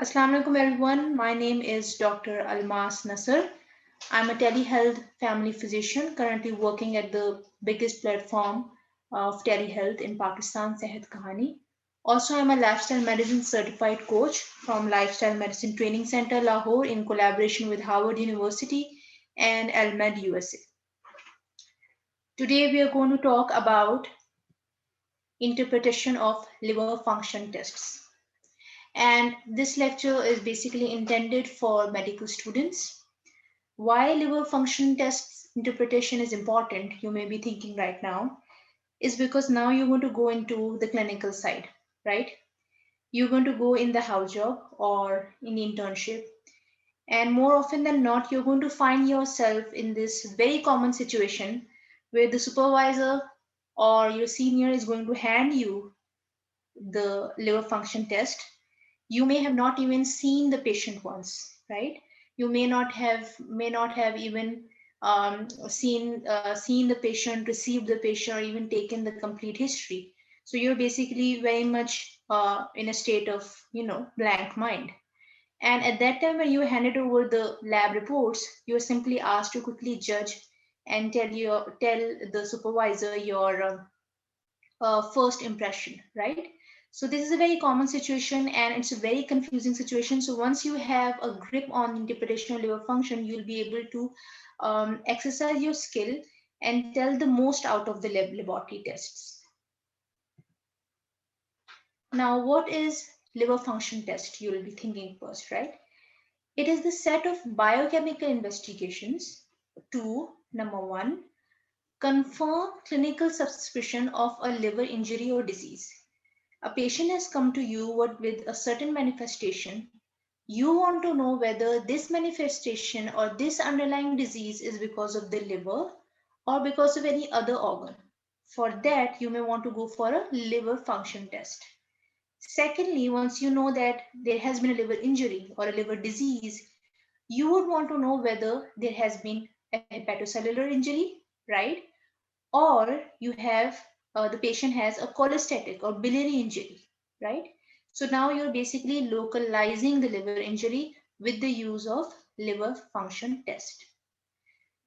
Assalamu alaikum everyone. My name is Dr. Almas Nasar. I'm a telehealth family physician currently working at the biggest platform of telehealth in Pakistan, Sehat Kahani. Also, I'm a lifestyle medicine certified coach from Lifestyle Medicine Training Center, Lahore, in collaboration with Harvard University and Almed, USA. Today, we are going to talk about interpretation of liver function tests. And this lecture is basically intended for medical students. Why liver function tests interpretation is important, you may be thinking right now, is because now you're going to go into the clinical side, right? You're going to go in the house job or in internship. And more often than not, you're going to find yourself in this very common situation where the supervisor or your senior is going to hand you the liver function test. You may have not even seen the patient once, right? You may not have even seen the patient, received the patient, or even taken the complete history. So you're basically very much in a state of blank mind. And at that time, when you handed over the lab reports, you're simply asked to quickly judge and tell the supervisor your first impression, right? So this is a very common situation and it's a very confusing situation. So once you have a grip on interpretation of liver function, you'll be able to exercise your skill and tell the most out of the laboratory tests. Now, what is liver function test? You will be thinking first, right? It is the set of biochemical investigations to, number one, confirm clinical suspicion of a liver injury or disease. A patient has come to you with a certain manifestation. You want to know whether this manifestation or this underlying disease is because of the liver or because of any other organ. For that, you may want to go for a liver function test. Secondly, once you know that there has been a liver injury or a liver disease, you would want to know whether there has been a hepatocellular injury, right? Or you have the patient has a cholestatic or biliary injury, right? So now you're basically localizing the liver injury with the use of liver function test.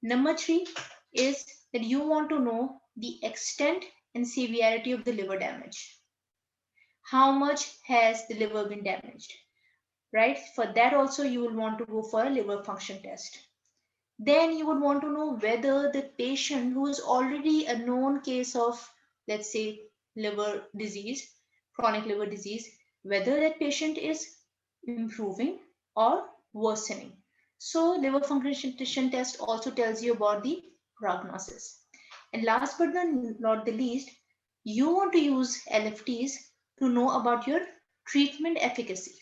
Number three is that you want to know the extent and severity of the liver damage. How much has the liver been damaged, right? For that also you will want to go for a liver function test. Then you would want to know whether the patient who is already a known case of, let's say, liver disease, chronic liver disease, whether that patient is improving or worsening. So liver function test also tells you about the prognosis. And last but not the least, you want to use LFTs to know about your treatment efficacy.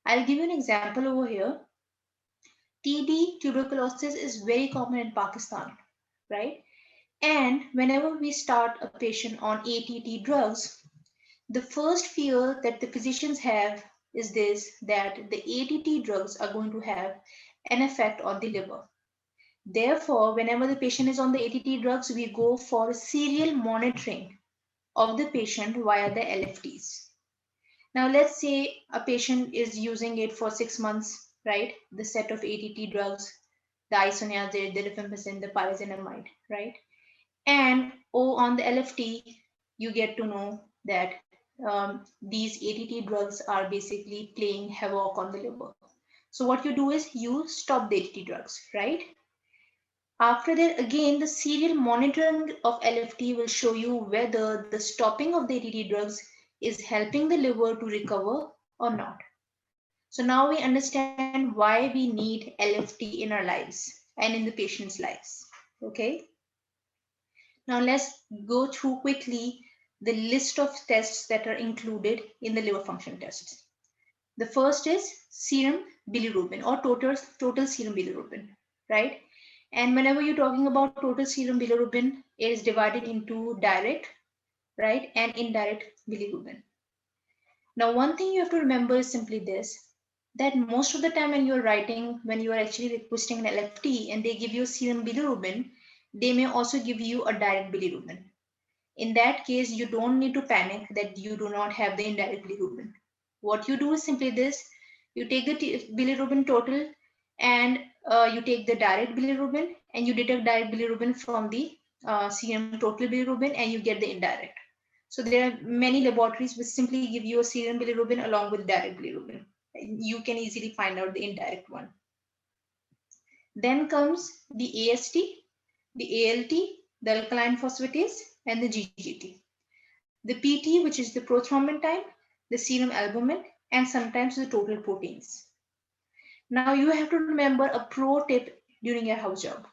I'll give you an example over here. TB, tuberculosis, is very common in Pakistan, right? And whenever we start a patient on ATT drugs, the first fear that the physicians have is this, that the ATT drugs are going to have an effect on the liver. Therefore, whenever the patient is on the ATT drugs, we go for serial monitoring of the patient via the LFTs. Now, let's say a patient is using it for 6 months, right? The set of ATT drugs, the isoniazid, the rifampicin, the pyrazinamide, right? And on the LFT, you get to know that these ATT drugs are basically playing havoc on the liver. So what you do is you stop the ATT drugs, right? After that, again, the serial monitoring of LFT will show you whether the stopping of the ATT drugs is helping the liver to recover or not. So now we understand why we need LFT in our lives and in the patient's lives. Okay. Now let's go through quickly the list of tests that are included in the liver function tests. The first is serum bilirubin or total serum bilirubin, right? And whenever you're talking about total serum bilirubin, it is divided into direct, right, and indirect bilirubin. Now, one thing you have to remember is simply this, that most of the time when you are actually requesting an LFT and they give you serum bilirubin, they may also give you a direct bilirubin. In that case, you don't need to panic that you do not have the indirect bilirubin. What you do is simply this, You take the bilirubin total and you take the direct bilirubin and you deduct direct bilirubin from the serum total bilirubin and you get the indirect. So there are many laboratories which simply give you a serum bilirubin along with direct bilirubin. You can easily find out the indirect one. Then comes the AST, the ALT, the alkaline phosphatase, and the GGT. The PT, which is the prothrombin time, the serum albumin, and sometimes the total proteins. Now you have to remember a pro tip during your house job.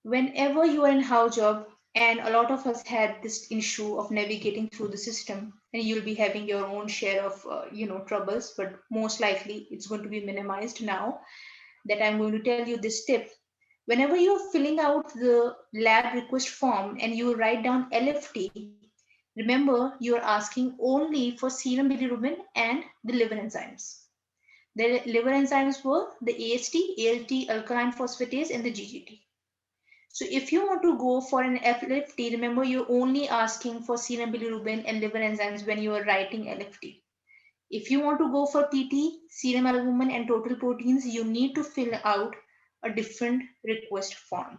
Whenever you are in house job, and a lot of us had this issue of navigating through the system, and you'll be having your own share of troubles, but most likely it's going to be minimized now that I'm going to tell you this tip. Whenever you're filling out the lab request form and you write down LFT, remember you're asking only for serum bilirubin and the liver enzymes. The liver enzymes were the AST, ALT, alkaline phosphatase, and the GGT. So if you want to go for an LFT, remember you're only asking for serum bilirubin and liver enzymes when you are writing LFT. If you want to go for PT, serum albumin, and total proteins, you need to fill out a different request form.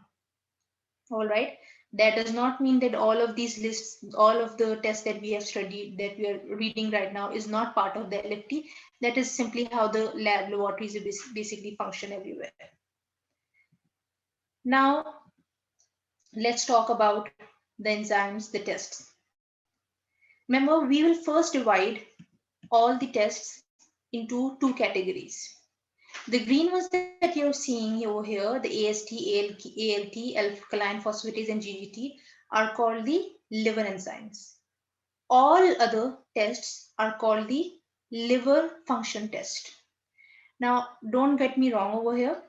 All right. That does not mean that all of these lists, all of the tests that we have studied, that we are reading right now, is not part of the LFT. That is simply how the lab laboratories basically function everywhere. Now, let's talk about the enzymes, the tests. Remember, we will first divide all the tests into two categories. The green ones that you're seeing over here, the AST, ALT, alkaline phosphatase, and GGT, are called the liver enzymes. All other tests are called the liver function test. Now, don't get me wrong over here.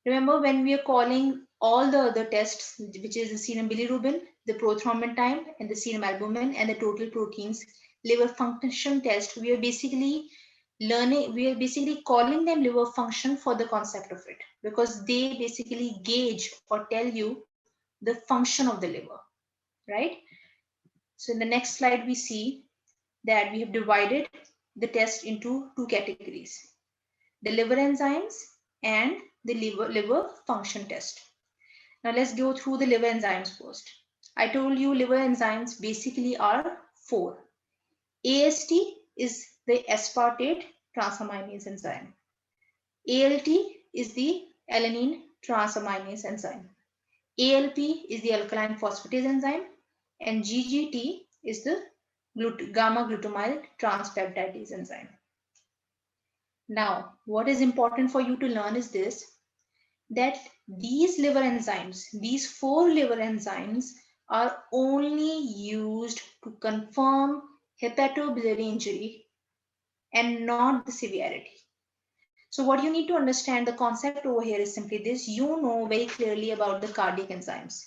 Remember, when we are calling all the other tests, which is the serum bilirubin, the prothrombin time, and the serum albumin, and the total proteins, liver function test, we are basically calling them liver function for the concept of it, because they basically gauge or tell you the function of the liver, right? So in the next slide, we see that we have divided the test into two categories: the liver enzymes and the liver function test. Now let's go through the liver enzymes first. I told you liver enzymes basically are four. AST is the aspartate transaminase enzyme. ALT is the alanine transaminase enzyme. ALP is the alkaline phosphatase enzyme, and GGT is the gamma glutamyl transpeptidase enzyme. Now, what is important for you to learn is this, that these liver enzymes, these four liver enzymes, are only used to confirm hepatobiliary injury and not the severity. So what you need to understand, the concept over here is simply this: you know very clearly about the cardiac enzymes.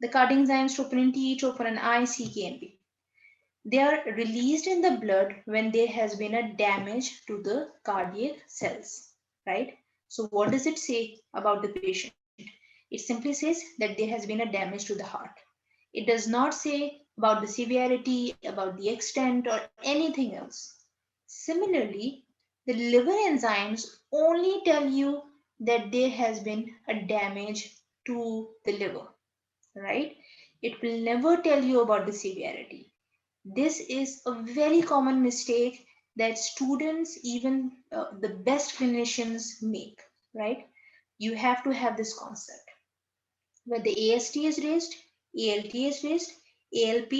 The cardiac enzymes troponin T, troponin I, CK, and B. They are released in the blood when there has been a damage to the cardiac cells, right? So what does it say about the patient? It simply says that there has been a damage to the heart. It does not say about the severity, about the extent, or anything else. Similarly, the liver enzymes only tell you that there has been a damage to the liver, right? It will never tell you about the severity. This is a very common mistake that students, even the best clinicians, make, right? You have to have this concept. Where the AST is raised, ALT is raised, ALP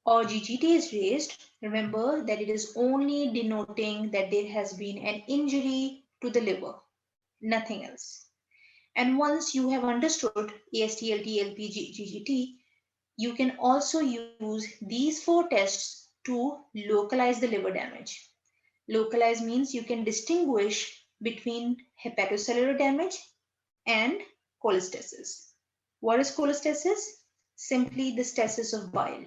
or GGT is raised, remember that it is only denoting that there has been an injury to the liver, nothing else. And once you have understood AST, ALT, ALP, GGT, you can also use these four tests to localize the liver damage. Localize means you can distinguish between hepatocellular damage and cholestasis. What is cholestasis? Simply the stasis of bile.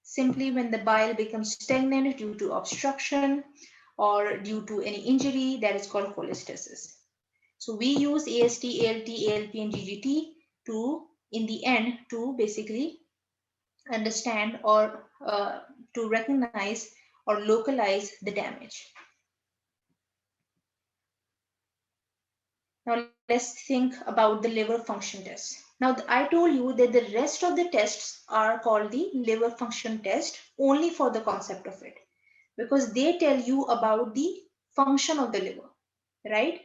Simply when the bile becomes stagnant due to obstruction or due to any injury, that is called cholestasis. So we use AST, ALT, ALP, and GGT to, in the end, to basically understand or to recognize or localize the damage. Now let's think about the liver function test. Now I told you that the rest of the tests are called the liver function test only for the concept of it, because they tell you about the function of the liver, right?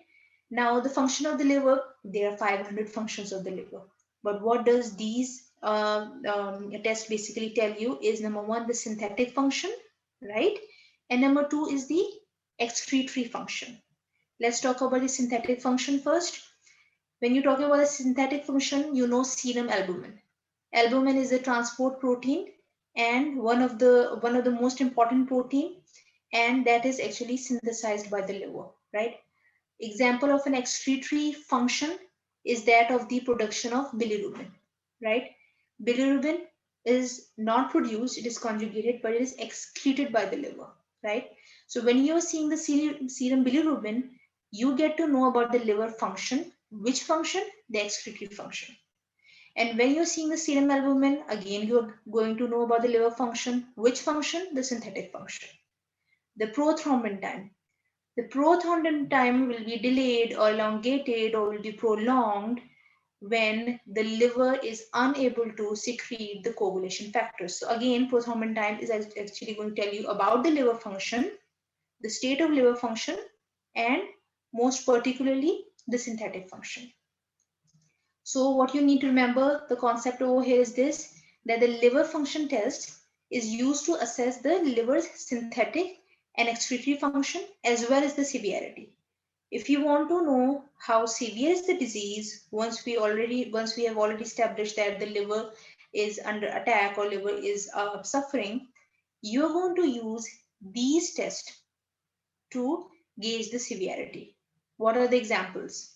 Now the function of the liver, there are 500 functions of the liver. But what does these tests basically tell you is number one, the synthetic function, right? And number two is the excretory function. Let's talk about the synthetic function first. When you're talking about the synthetic function, you know serum albumin. Albumin is a transport protein and one of the most important protein, and that is actually synthesized by the liver, right? Example of an excretory function is that of the production of bilirubin, right? Bilirubin is not produced, it is conjugated, but it is excreted by the liver, right? So when you are seeing the serum bilirubin, you get to know about the liver function. Which function? The excretory function. And when you're seeing the serum albumin, again, you're going to know about the liver function. Which function? The synthetic function. The prothrombin time. The prothrombin time will be delayed or elongated or will be prolonged when the liver is unable to secrete the coagulation factors. So again, prothrombin time is actually going to tell you about the liver function, the state of liver function, and most particularly the synthetic function. So what you need to remember, the concept over here is this, that the liver function test is used to assess the liver's synthetic and excretory function as well as the severity. If you want to know how severe is the disease, once we have already established that the liver is under attack or liver is suffering, you're going to use these tests to gauge the severity. What are the examples?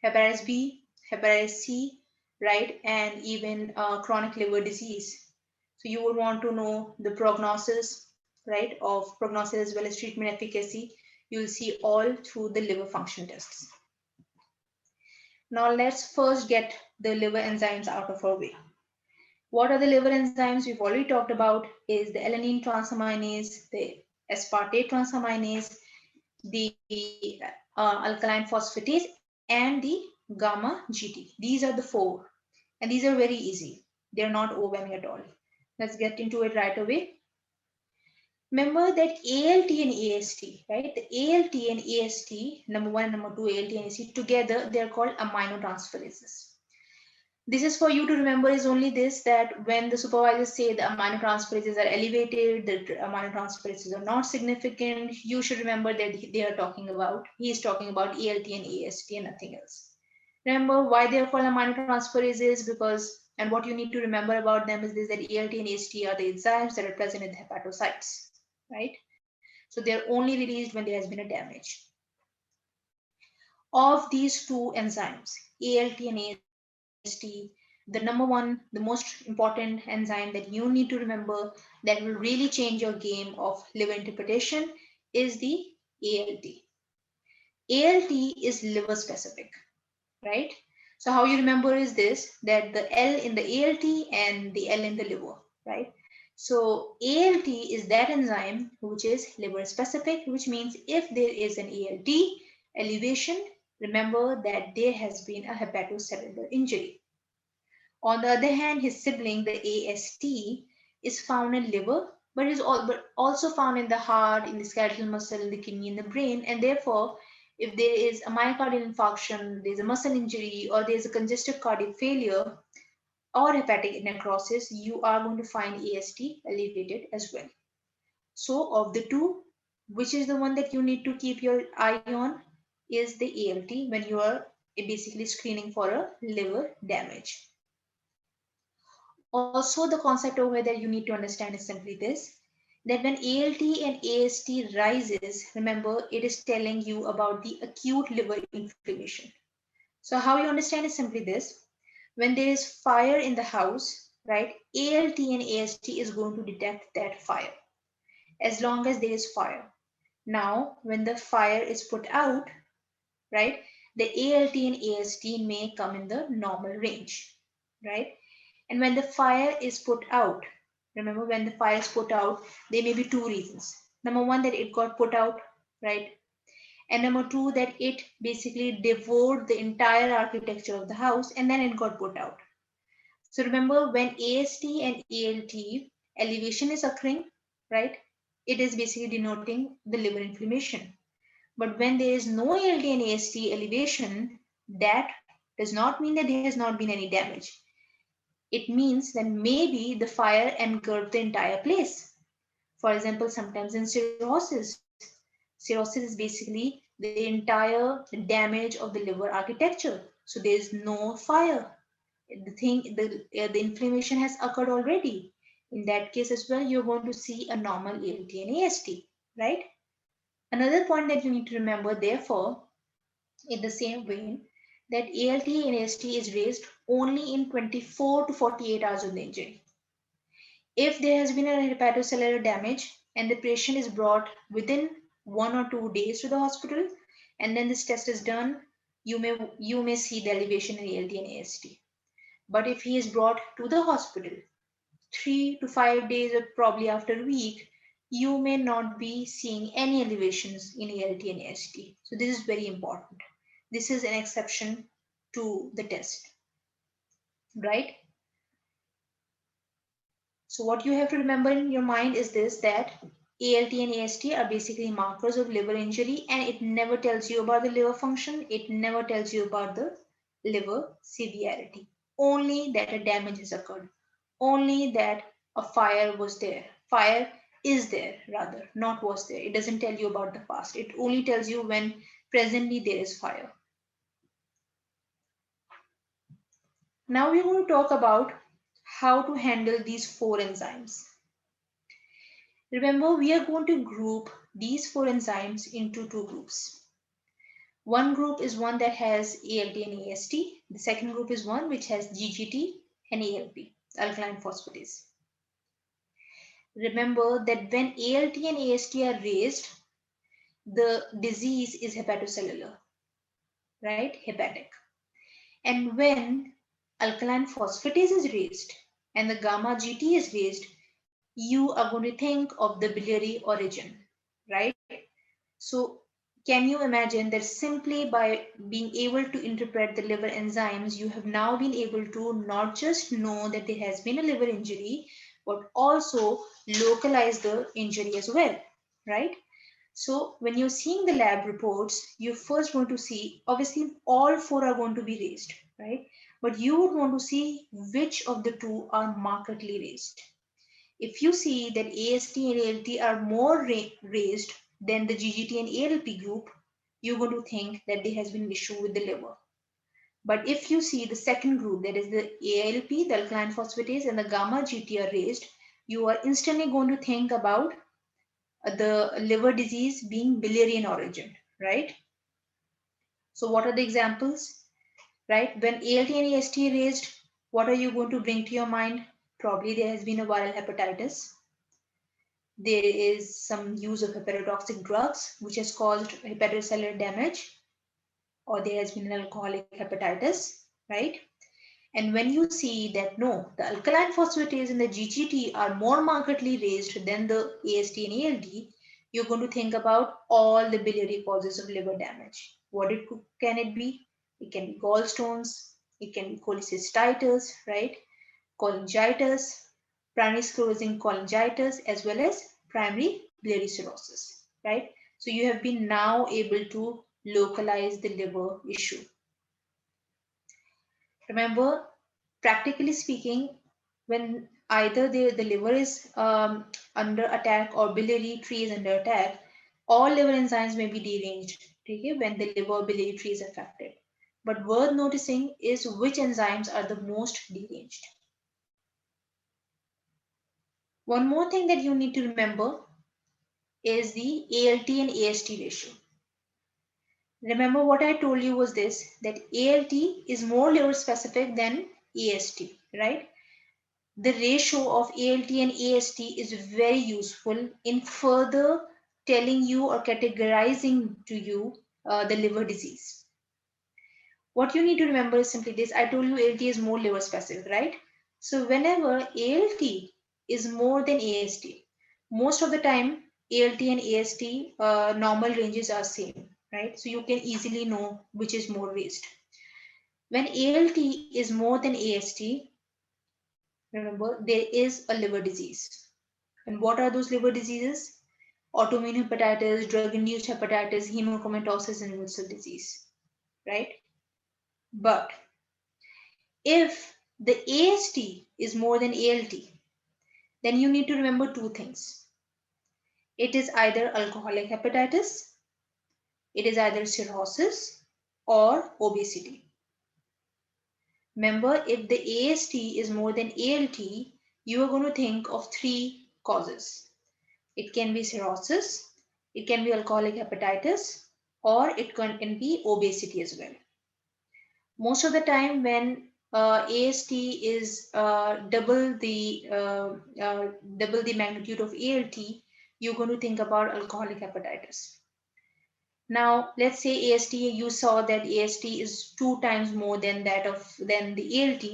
Hepatitis B, hepatitis C, right? And even chronic liver disease. So you would want to know the prognosis, right? Of prognosis as well as treatment efficacy. You'll see all through the liver function tests. Now let's first get the liver enzymes out of our way. What are the liver enzymes? We've already talked about is the alanine transaminase, the aspartate transaminase, the alkaline phosphatase, and the gamma GT. These are the four, and these are very easy. They're not overwhelming at all. Let's get into it right away. Remember that ALT and AST, right? The ALT and AST, number one and number two, ALT and AST, together, they're called aminotransferases. This is for you to remember is only this, that when the supervisors say the aminotransferases are elevated, the aminotransferases are not significant, you should remember that he is talking about ALT and AST and nothing else. Remember why they are called aminotransferases, because, and what you need to remember about them is this, that ALT and AST are the enzymes that are present in the hepatocytes, right? So they're only released when there has been a damage. Of these two enzymes, ALT and AST, the number one, the most important enzyme that you need to remember that will really change your game of liver interpretation is the ALT. ALT is liver specific, right? So how you remember is this, that the L in the ALT and the L in the liver, right? So ALT is that enzyme which is liver specific, which means if there is an ALT elevation, remember that there has been a hepatocellular injury. On the other hand, his sibling, the AST, is found in liver, but is also found in the heart, in the skeletal muscle, in the kidney, in the brain, and therefore, if there is a myocardial infarction, there's a muscle injury, or there's a congestive cardiac failure, or hepatic necrosis, you are going to find AST elevated as well. So, of the two, which is the one that you need to keep your eye on is the ALT when you are basically screening for a liver damage. Also, the concept over there you need to understand is simply this, that when ALT and AST rises, remember it is telling you about the acute liver inflammation. So how you understand is simply this, when there is fire in the house, right, ALT and AST is going to detect that fire as long as there is fire. Now, when the fire is put out, right, the ALT and AST may come in the normal range, right? And when the fire is put out, remember when the fire is put out, there may be two reasons. Number one, that it got put out, right? And number two, that it basically devoured the entire architecture of the house and then it got put out. So remember, when AST and ALT elevation is occurring, right, it is basically denoting the liver inflammation. But when there is no ALT and AST elevation, that does not mean that there has not been any damage. It means that maybe the fire engulfed the entire place. For example, sometimes in cirrhosis, cirrhosis is basically the entire damage of the liver architecture. So there is no fire. The inflammation has occurred already. In that case as well, you're going to see a normal ALT and AST, right? Another point that you need to remember, therefore, in the same vein, that ALT and AST is raised only in 24 to 48 hours of the injury. If there has been a hepatocellular damage and the patient is brought within 1 or 2 days to the hospital, and then this test is done, you may see the elevation in ALT and AST. But if he is brought to the hospital 3 to 5 days or probably after a week, you may not be seeing any elevations in ALT and AST. So this is very important. This is an exception to the test, right? So what you have to remember in your mind is this, that ALT and AST are basically markers of liver injury, and it never tells you about the liver function. It never tells you about the liver severity. Only that a damage has occurred. Only that a fire was there. Fire is there, rather, not was there. It doesn't tell you about the past. It only tells you when presently there is fire. Now we're going to talk about how to handle these four enzymes. Remember, we are going to group these four enzymes into two groups. One group is one that has ALT and AST. The second group is one which has GGT and ALP, alkaline phosphatase. Remember that when ALT and AST are raised, the disease is hepatocellular, right? Hepatic. And when alkaline phosphatase is raised and the gamma GT is raised, you are going to think of the biliary origin, right? So can you imagine that simply by being able to interpret the liver enzymes, you have now been able to not just know that there has been a liver injury, but also localize the injury as well, right? So when you're seeing the lab reports, you're first going to see, obviously all four are going to be raised, right? But you would want to see which of the two are markedly raised. If you see that AST and ALT are more raised than the GGT and ALP group, you're going to think that there has been an issue with the liver. But if you see the second group, that is the ALP, the alkaline phosphatase, and the gamma GT are raised, you are instantly going to think about the liver disease being biliary in origin, right? So what are the examples, right? When ALT and AST raised, what are you going to bring to your mind? Probably there has been a viral hepatitis. There is some use of hepatotoxic drugs, which has caused hepatocellular damage, or there has been an alcoholic hepatitis, right? And when you see that no, the alkaline phosphatase and the GGT are more markedly raised than the AST and ALT, you're going to think about all the biliary causes of liver damage. Can it be? It can be gallstones, it can be cholecystitis, right? Cholangitis, primary sclerosing cholangitis, as well as primary biliary cirrhosis, right? So you have been now able to localize the liver issue. Remember, practically speaking, when either the liver is under attack or biliary tree is under attack, all liver enzymes may be deranged, okay, when the liver or biliary tree is affected. But worth noticing is which enzymes are the most deranged. One more thing that you need to remember is the ALT and AST ratio. Remember what I told you was this, that ALT is more liver specific than AST, right? The ratio of ALT and AST is very useful in further telling you or categorizing to you the liver disease. What you need to remember is simply this. I told you ALT is more liver specific, right? So whenever ALT is more than AST, most of the time ALT and AST normal ranges are same. right? So you can easily know which is more raised. When ALT is more than AST, remember there is a liver disease. And what are those liver diseases? Autoimmune hepatitis, drug-induced hepatitis, hemochromatosis, and ulcer disease, right? But if the AST is more than ALT, then you need to remember two things. It is either alcoholic hepatitis, it is either cirrhosis or obesity. Remember, if the AST is more than ALT, you are going to think of three causes. It can be cirrhosis, it can be alcoholic hepatitis, or it can be obesity as well. Most of the time when AST is double the magnitude of ALT, you're going to think about alcoholic hepatitis. Now, let's say AST, you saw that AST is 2 times more than than the ALT.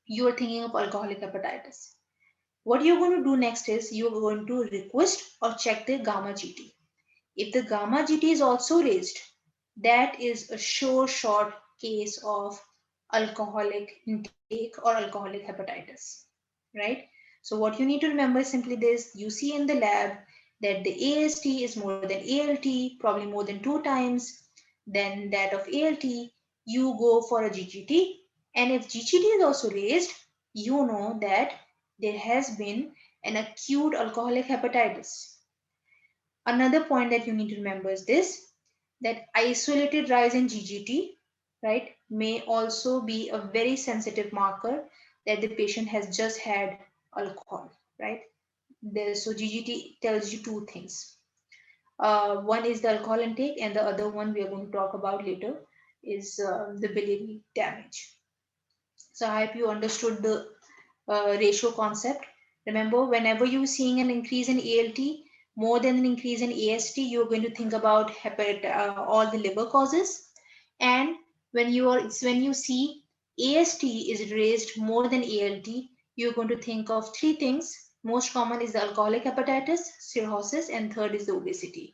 You are thinking of alcoholic hepatitis. What you're going to do next is you're going to request or check the gamma GT. If the gamma GT is also raised, that is a sure shot case of alcoholic intake or alcoholic hepatitis, right? So what you need to remember is simply this: you see in the lab that the AST is more than ALT, probably more than 2 times than that of ALT, you go for a GGT. And if GGT is also raised, you know that there has been an acute alcoholic hepatitis. Another point that you need to remember is this, that isolated rise in GGT, right, may also be a very sensitive marker that the patient has just had alcohol, right? So GGT tells you two things. One is the alcohol intake, and the other one we are going to talk about later is the biliary damage. So I hope you understood the ratio concept. Remember, whenever you're seeing an increase in ALT more than an increase in AST, you're going to think about all the liver causes. And when you see AST is raised more than ALT, you're going to think of three things. Most common is the alcoholic hepatitis, cirrhosis, and third is the obesity.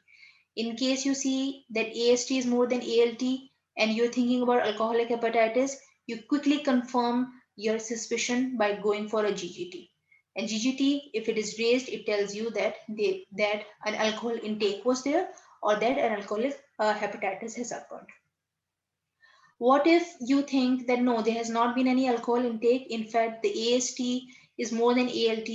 In case you see that AST is more than ALT and you're thinking about alcoholic hepatitis, you quickly confirm your suspicion by going for a GGT. And GGT, if it is raised, it tells you that that an alcohol intake was there or that an alcoholic hepatitis has occurred. What if you think that no, there has not been any alcohol intake? In fact, the AST is more than ALT,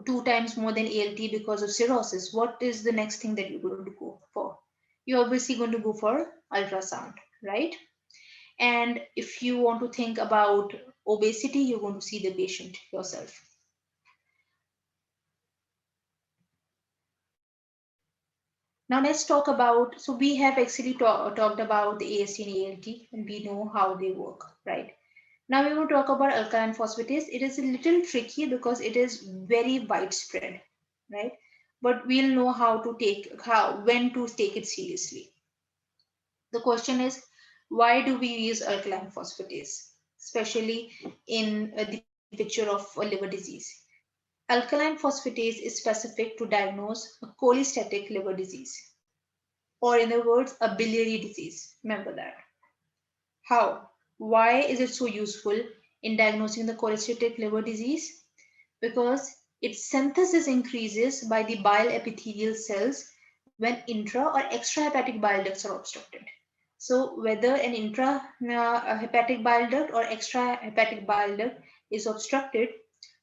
2 times more than ALT because of cirrhosis. What is the next thing that you're going to go for? You're obviously going to go for ultrasound, right? And if you want to think about obesity, you're going to see the patient yourself. Now let's talk about, so we have actually talked about the AST and ALT and we know how they work, right? Now we will talk about alkaline phosphatase. It is a little tricky because it is very widespread, right? But we'll know when to take it seriously. The question is, why do we use alkaline phosphatase, especially in the picture of a liver disease? Alkaline phosphatase is specific to diagnose a cholestatic liver disease, or in other words, a biliary disease. Remember that. How? Why is it so useful in diagnosing the cholestatic liver disease? Because its synthesis increases by the bile epithelial cells when intra or extrahepatic bile ducts are obstructed. So whether an intrahepatic bile duct or extrahepatic bile duct is obstructed,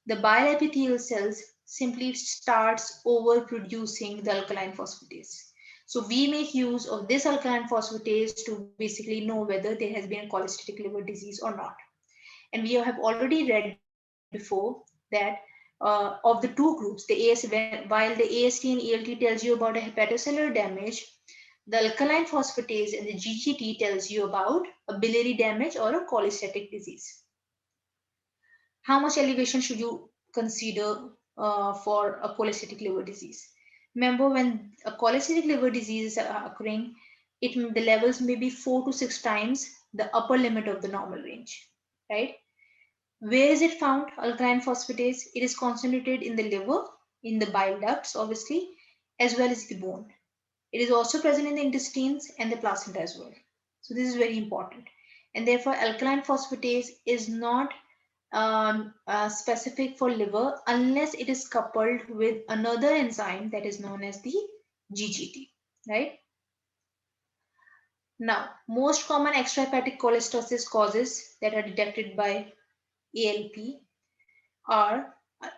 the bile epithelial cells simply starts overproducing the alkaline phosphatase. So we make use of this alkaline phosphatase to basically know whether there has been a cholestatic liver disease or not. And we have already read before that of the two groups, while the AST and ALT tells you about a hepatocellular damage, the alkaline phosphatase and the GGT tells you about a biliary damage or a cholestatic disease. How much elevation should you consider for a cholestatic liver disease? Remember, when a cholestatic liver disease is occurring, the levels may be 4 to 6 times the upper limit of the normal range, right? Where is it found, alkaline phosphatase? It is concentrated in the liver, in the bile ducts, obviously, as well as the bone. It is also present in the intestines and the placenta as well. So this is very important. And therefore, alkaline phosphatase is not specific for liver unless it is coupled with another enzyme that is known as the GGT, right? Now, most common extrahepatic cholestasis causes that are detected by ALP are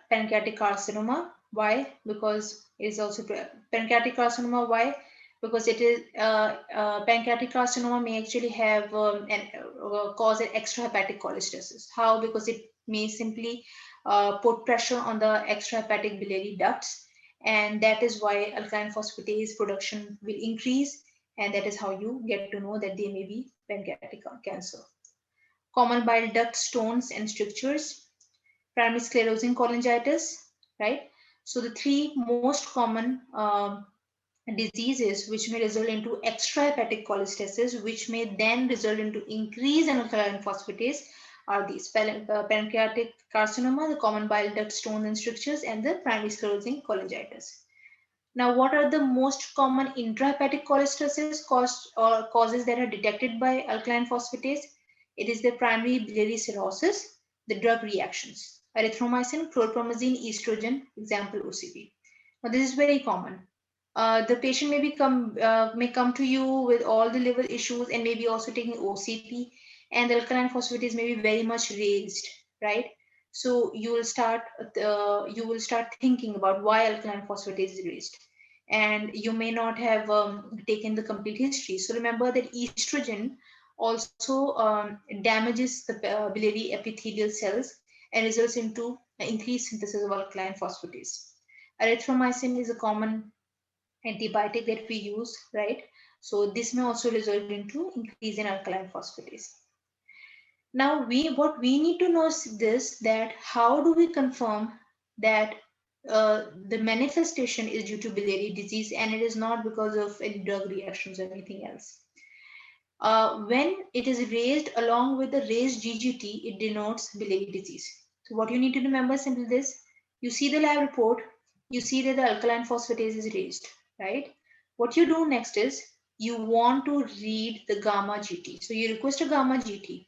pancreatic carcinoma. Why? Because it is also pancreatic carcinoma. Why? Because it is pancreatic carcinoma may actually have cause an extrahepatic cholestasis. How? Because it may simply put pressure on the extrahepatic biliary ducts, and that is why alkaline phosphatase production will increase, and that is how you get to know that there may be pancreatic cancer. Common bile duct stones and strictures, primary sclerosing cholangitis, right? So the three most common diseases which may result into extrahepatic cholestasis, which may then result into increase in alkaline phosphatase, are these: pancreatic carcinoma, the common bile duct stones and strictures, and the primary sclerosing cholangitis. Now, what are the most common intrahepatic cholestasis causes that are detected by alkaline phosphatase? It is the primary biliary cirrhosis, the drug reactions, erythromycin, chlorpromazine, estrogen, example OCP. Now, this is very common. The patient may come to you with all the liver issues and maybe also taking OCP, and the alkaline phosphatase may be very much raised, right? So you will start thinking about why alkaline phosphatase is raised, and you may not have taken the complete history. So remember that estrogen also damages the biliary epithelial cells and results into increased synthesis of alkaline phosphatase. Erythromycin is a common antibiotic that we use, right? So this may also result into increase in alkaline phosphatase. Now, what we need to know is this, that how do we confirm that the manifestation is due to biliary disease and it is not because of any drug reactions or anything else. When it is raised along with the raised GGT, it denotes biliary disease. So what you need to remember is simply this: you see the lab report, you see that the alkaline phosphatase is raised, right? What you do next is you want to read the gamma GT. So you request a gamma GT,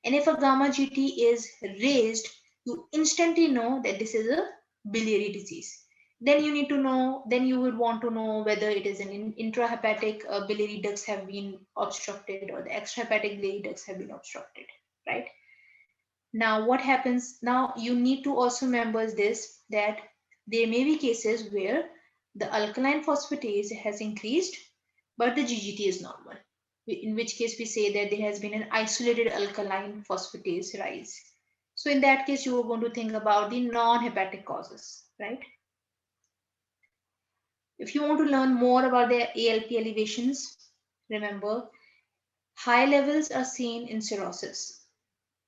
and if a gamma GT is raised, you instantly know that this is a biliary disease. Then you need to know, then you would want to know whether it is an intrahepatic biliary ducts have been obstructed or the extrahepatic biliary ducts have been obstructed, right? Now, what happens now? You need to also remember this, that there may be cases where the alkaline phosphatase has increased, but the GGT is normal, in which case we say that there has been an isolated alkaline phosphatase rise. So in that case, you are going to think about the non-hepatic causes, right? If you want to learn more about the ALP elevations, remember, high levels are seen in cirrhosis.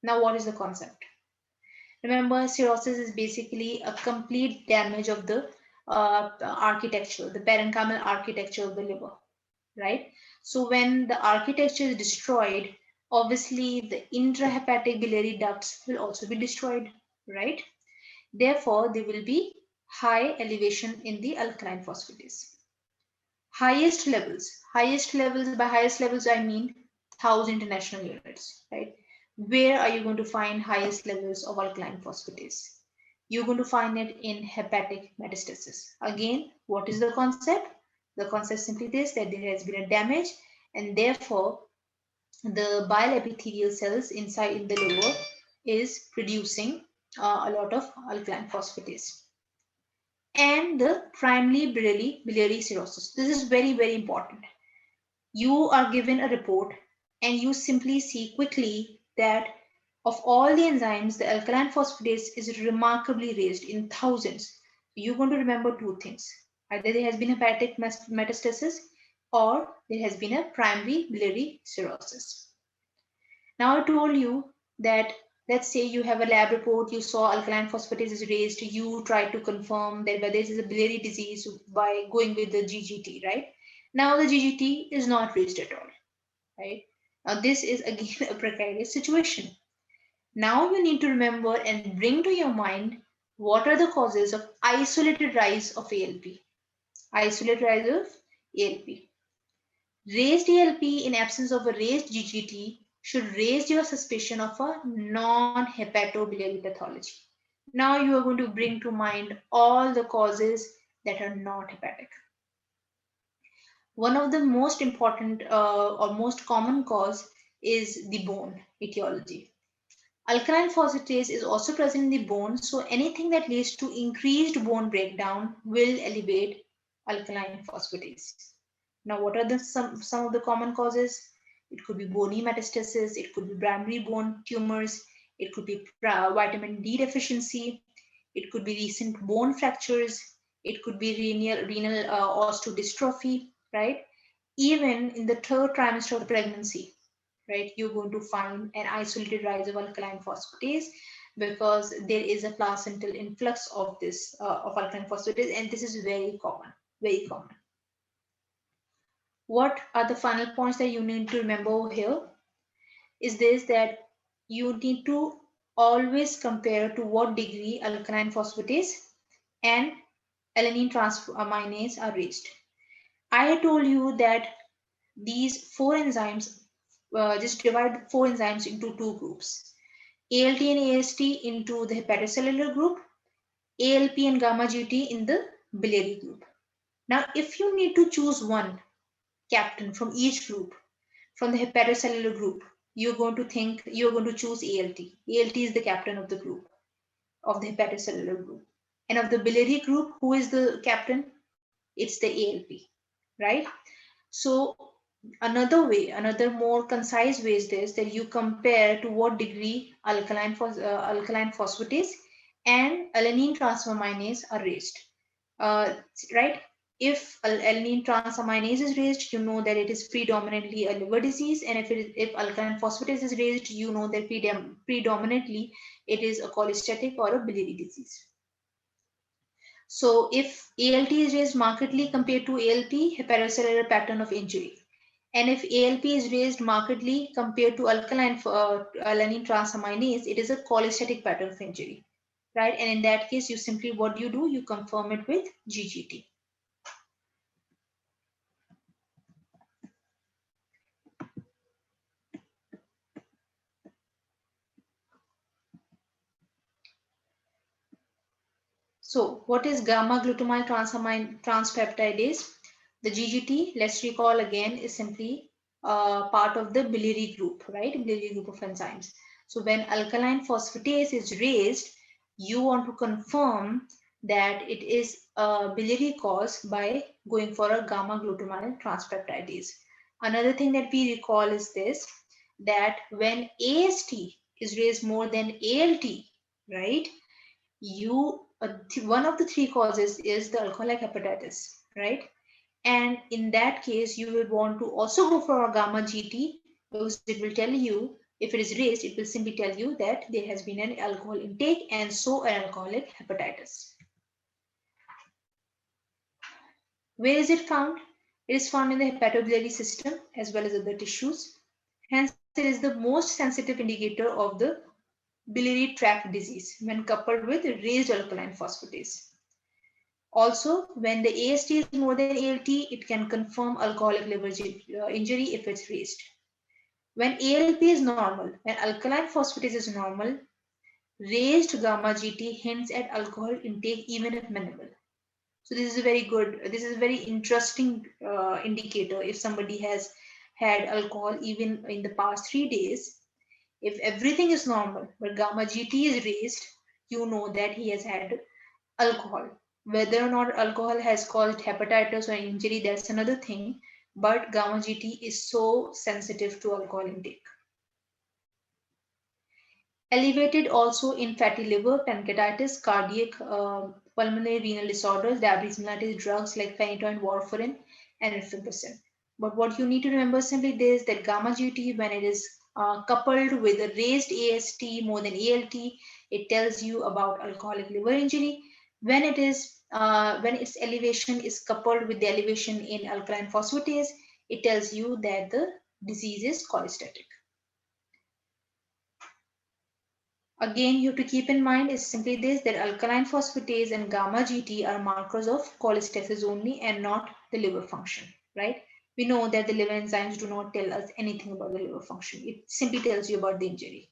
Now, what is the concept? Remember, cirrhosis is basically a complete damage of the architecture, the parenchymal architecture of the liver, right? So when the architecture is destroyed, obviously the intrahepatic biliary ducts will also be destroyed, right? Therefore, there will be high elevation in the alkaline phosphatase. Highest levels, by highest levels I mean 1000 international units, right? Where are you going to find highest levels of alkaline phosphatase? You're going to find it in hepatic metastasis. Again, what is the concept? The concept is simply this, that there has been a damage, and therefore the bile epithelial cells inside in the liver is producing a lot of alkaline phosphatase. And the primary biliary cirrhosis. This is very, very important. You are given a report and you simply see quickly that of all the enzymes, the alkaline phosphatase is remarkably raised in thousands. You're going to remember two things. Either there has been hepatic metastasis or there has been a primary biliary cirrhosis. Now I told you that, let's say you have a lab report, you saw alkaline phosphatase is raised, you try to confirm that whether this is a biliary disease by going with the GGT, right? Now the GGT is not raised at all, right? Now this is again a precarious situation. Now you need to remember and bring to your mind what are the causes of isolated rise of ALP. Isolated rise of ALP. Raised ALP in absence of a raised GGT should raise your suspicion of a non-hepatobiliary pathology. Now you are going to bring to mind all the causes that are not hepatic. One of the most important or most common cause is the bone etiology. Alkaline phosphatase is also present in the bone, so anything that leads to increased bone breakdown will elevate alkaline phosphatase. Now, what are some of the common causes? It could be bony metastasis, it could be primary bone tumors, it could be vitamin D deficiency, it could be recent bone fractures, it could be renal osteodystrophy, right? Even in the third trimester of the pregnancy, right, you're going to find an isolated rise of alkaline phosphatase because there is a placental influx of this of alkaline phosphatase, and this is very common, very common. What are the final points that you need to remember here? Is this that you need to always compare to what degree alkaline phosphatase and alanine transaminase are raised. I told you that these four enzymes, just divide the four enzymes into two groups. ALT and AST into the hepatocellular group, ALP and gamma GT in the biliary group. Now, if you need to choose one captain from each group, from the hepatocellular group, you're going to choose ALT. ALT is the captain of the group, of the hepatocellular group. And of the biliary group, who is the captain? It's the ALP, right? So another more concise way is this, that you compare to what degree alkaline phosphatase and alanine transaminase are raised, right? If alanine transaminase is raised, you know that it is predominantly a liver disease, and if alkaline phosphatase is raised, you know that predominantly it is a cholestatic or a biliary disease. So if ALT is raised markedly compared to ALP, hepatocellular pattern of injury. And if ALP is raised markedly compared to alanine transaminase, it is a cholestatic pattern of injury, right? And in that case, you simply, what do? You confirm it with GGT. So what is gamma glutamyl transpeptidase? The GGT, let's recall again, is simply part of the biliary group, right? Biliary group of enzymes. So when alkaline phosphatase is raised, you want to confirm that it is a biliary cause by going for a gamma glutamyl transpeptidase. Another thing that we recall is this, that when AST is raised more than ALT, right? One of the three causes is the alcoholic hepatitis, right? And in that case, you will want to also go for a gamma GT, because it will tell you, if it is raised, it will simply tell you that there has been an alcohol intake and so an alcoholic hepatitis. Where is it found? It is found in the hepatobiliary system as well as other tissues. Hence, it is the most sensitive indicator of the biliary tract disease when coupled with raised alkaline phosphatase. Also, when the AST is more than ALT, it can confirm alcoholic liver injury if it's raised. When ALP is normal, when alkaline phosphatase is normal, raised gamma GT hints at alcohol intake even if minimal. So this is a very interesting indicator. If somebody has had alcohol even in the past 3 days, if everything is normal, but gamma GT is raised, you know that he has had alcohol. Whether or not alcohol has caused hepatitis or injury, that's another thing. But gamma GT is so sensitive to alcohol intake. Elevated also in fatty liver, pancreatitis, cardiac, pulmonary renal disorders, diabetes mellitus, drugs like phenytoin, warfarin, and rifampicin. But what you need to remember simply this, that gamma GT, when it is coupled with a raised AST more than ALT, it tells you about alcoholic liver injury. When its elevation is coupled with the elevation in alkaline phosphatase, it tells you that the disease is cholestatic. Again, you have to keep in mind is simply this, that alkaline phosphatase and gamma GT are markers of cholestasis only and not the liver function. right? We know that the liver enzymes do not tell us anything about the liver function. It simply tells you about the injury.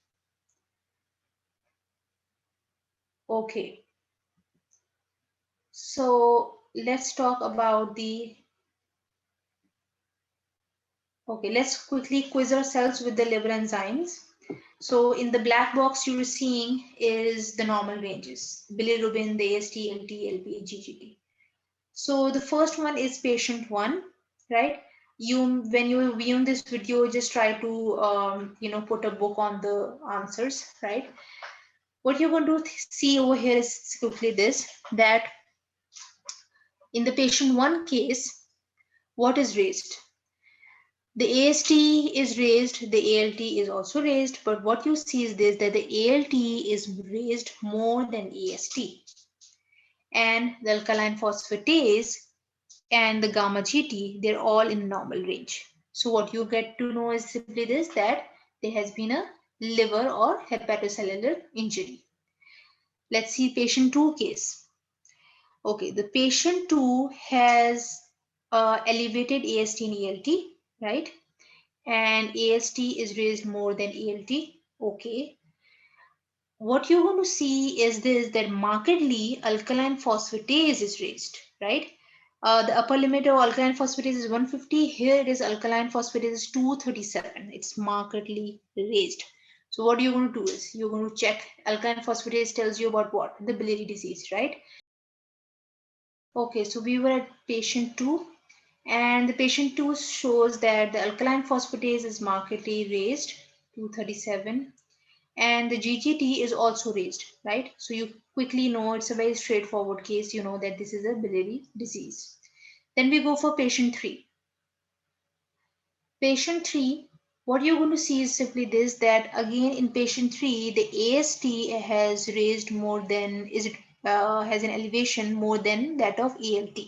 Okay, so let's talk about the, okay, let's quickly quiz ourselves with the liver enzymes. So in the black box you're seeing is the normal ranges, bilirubin, the AST, LT, LP, GGT. So the first one is patient one, right? You, when you view this video, just try to put a book on the answers, right? What you're going to see over here is quickly this, that in the patient one case, what is raised? The AST is raised, the ALT is also raised, but what you see is this, that the ALT is raised more than AST, and the alkaline phosphatase and the gamma GT, they're all in normal range. So what you get to know is simply this, that there has been a liver or hepatocellular injury. Let's see patient 2 case. Okay, the patient 2 has elevated AST and ALT, right? And AST is raised more than ALT. Okay, what you're going to see is this, that markedly alkaline phosphatase is raised, right? The upper limit of alkaline phosphatase is 150. Here it is alkaline phosphatase is 237. It's markedly raised. So what you're going to do is you're going to check. Alkaline phosphatase tells you about what? The biliary disease, right? Okay, so we were at patient 2, and the patient 2 shows that the alkaline phosphatase is markedly raised, 237, and the GGT is also raised, right? So you quickly know it's a very straightforward case. You know that this is a biliary disease. Then we go for patient 3. Patient 3, what you're going to see is simply this, that again in patient 3, the AST has raised more than, has an elevation more than that of ALT.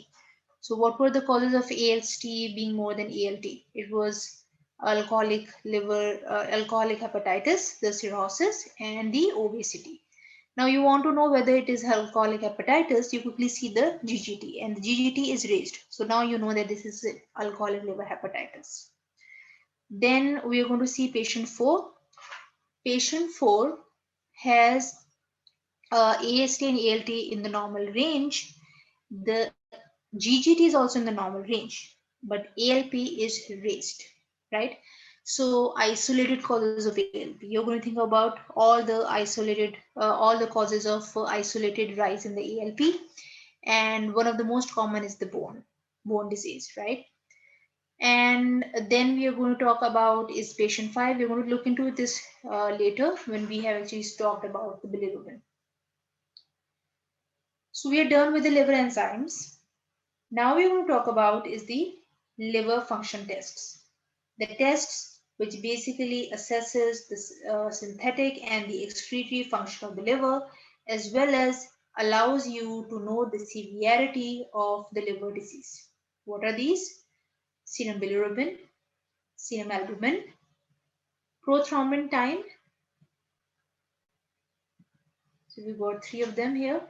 So what were the causes of AST being more than ALT? It was alcoholic liver, alcoholic hepatitis, the cirrhosis, and the obesity. Now you want to know whether it is alcoholic hepatitis, you quickly see the GGT, and the GGT is raised. So now you know that this is alcoholic liver hepatitis. Then we are going to see patient 4. Patient 4 has AST and ALT in the normal range. The GGT is also in the normal range, but ALP is raised, right? So isolated causes of ALP. You're going to think about all the isolated, all the causes of isolated rise in the ALP, and one of the most common is the bone disease, right? And then we are going to talk about is patient 5. We're going to look into this later when we have actually talked about the bilirubin. So we are done with the liver enzymes. Now we're going to talk about is the liver function tests. The tests which basically assesses the synthetic and the excretory function of the liver, as well as allows you to know the severity of the liver disease. What are these? Serum bilirubin, serum albumin, prothrombin time. So we've got 3 of them here.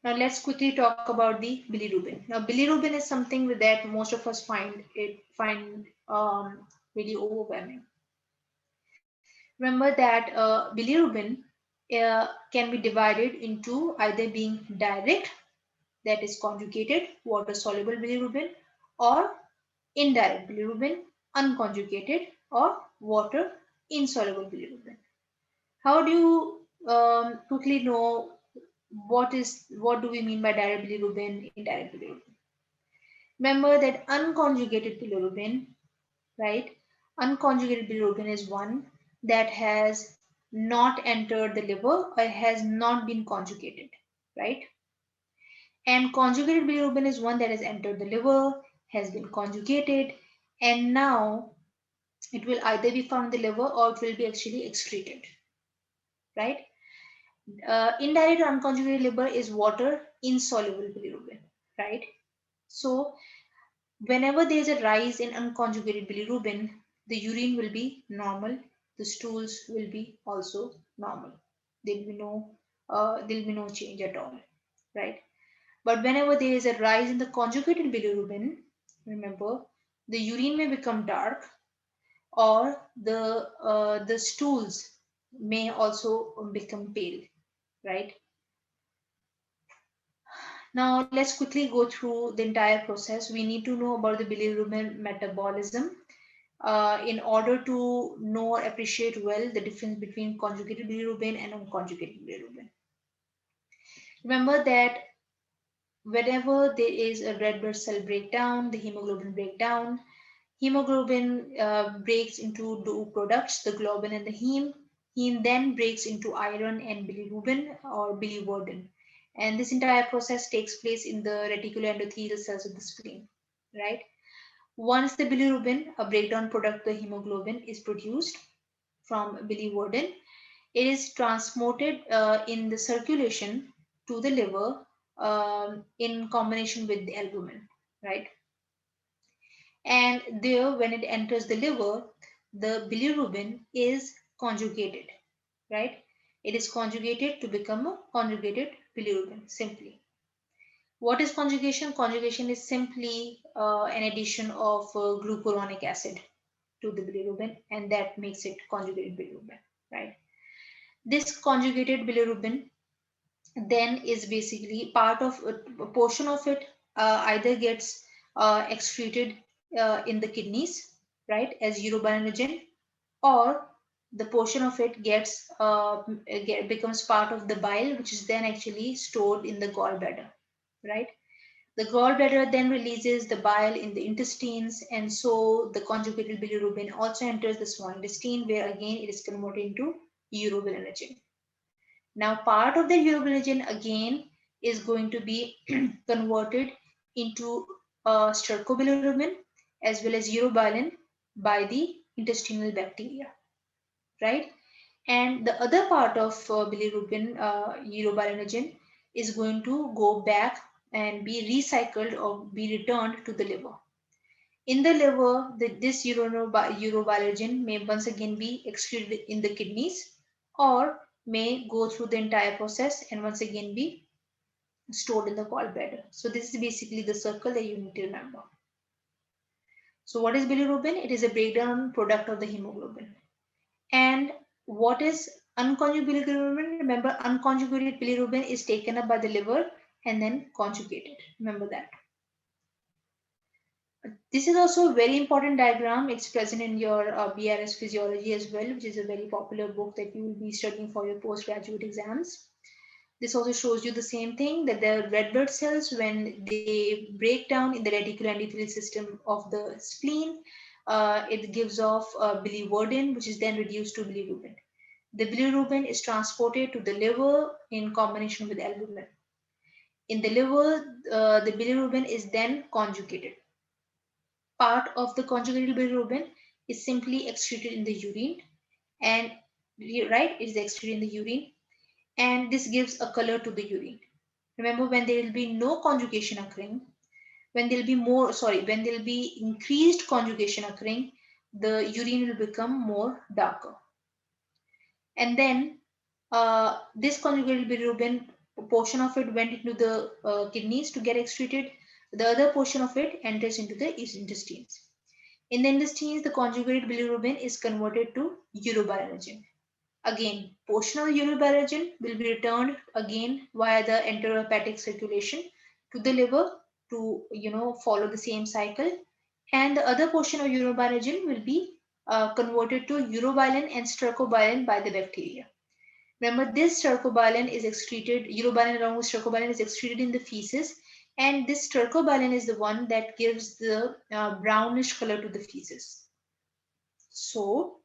Now let's quickly talk about the bilirubin. Now bilirubin is something that most of us find really overwhelming. Remember that bilirubin can be divided into either being direct, that is conjugated water soluble bilirubin, or indirect bilirubin, unconjugated or water insoluble bilirubin. How do you quickly know what do we mean by direct bilirubin, indirect bilirubin? Remember that unconjugated bilirubin, right? Unconjugated bilirubin is one that has not entered the liver or has not been conjugated, right? And conjugated bilirubin is one that has entered the liver, has been conjugated, and now it will either be found in the liver or it will be actually excreted, right? Indirect or unconjugated liver is water insoluble bilirubin, right? So whenever there is a rise in unconjugated bilirubin, the urine will be normal, the stools will be also normal. There will be no change at all, right? But whenever there is a rise in the conjugated bilirubin, remember the urine may become dark, or the stools may also become pale, right? Now let's quickly go through the entire process. We need to know about the bilirubin metabolism in order to know or appreciate well the difference between conjugated bilirubin and unconjugated bilirubin. Remember that whenever there is a red blood cell breakdown, the hemoglobin breakdown, hemoglobin breaks into two products, the globin and the heme. Heme then breaks into iron and bilirubin or biliverdin. And this entire process takes place in the reticuloendothelial cells of the spleen, right? Once the bilirubin, a breakdown product of the hemoglobin, is produced from biliverdin, it is transported in the circulation to the liver in combination with the albumin, right? And there, when it enters the liver, the bilirubin is conjugated, right? It is conjugated to become a conjugated bilirubin, simply. What is conjugation? Conjugation is simply an addition of glucuronic acid to the bilirubin, and that makes it conjugated bilirubin, right? This conjugated bilirubin then is basically part of a portion of it either gets excreted in the kidneys, right, as urobilinogen, or the portion of it becomes part of the bile, which is then actually stored in the gallbladder, right? The gallbladder then releases the bile in the intestines, and so the conjugated bilirubin also enters the small intestine, where again it is converted into urobilinogen. Now, part of the urobilinogen again is going to be converted into stercobilirubin as well as urobilin by the intestinal bacteria, right? And the other part of bilirubin, urobilinogen, is going to go back and be recycled or be returned to the liver. In the liver, this urobilinogen may once again be excreted in the kidneys, or may go through the entire process and once again be stored in the gallbladder. So this is basically the circle that you need to remember. So what is bilirubin? It is a breakdown product of the hemoglobin. And what is unconjugated bilirubin? Remember, unconjugated bilirubin is taken up by the liver and then conjugated. Remember that. This is also a very important diagram. It's present in your BRS physiology as well, which is a very popular book that you will be studying for your postgraduate exams. This also shows you the same thing, that the red blood cells, when they break down in the reticuloendothelial system of the spleen, it gives off biliverdin, which is then reduced to bilirubin. The bilirubin is transported to the liver in combination with albumin. In the liver, the bilirubin is then conjugated. Part of the conjugated bilirubin is simply excreted in the urine, and right, it is excreted in the urine, and this gives a color to the urine. Remember, when there will be no conjugation occurring, when there will be increased conjugation occurring, the urine will become more darker. And then this conjugated bilirubin, portion of it went into the kidneys to get excreted. The other portion of it enters into the intestines. In the intestines, the conjugated bilirubin is converted to urobilinogen. Again, portion of the urobilinogen will be returned again via the enterohepatic circulation to the liver to follow the same cycle, and the other portion of urobilinogen will be converted to urobilin and stercobilin by the bacteria. Remember, this stercobilin is excreted, urobilin along with stercobilin is excreted in the feces, and this stercobilin is the one that gives the brownish color to the feces. So,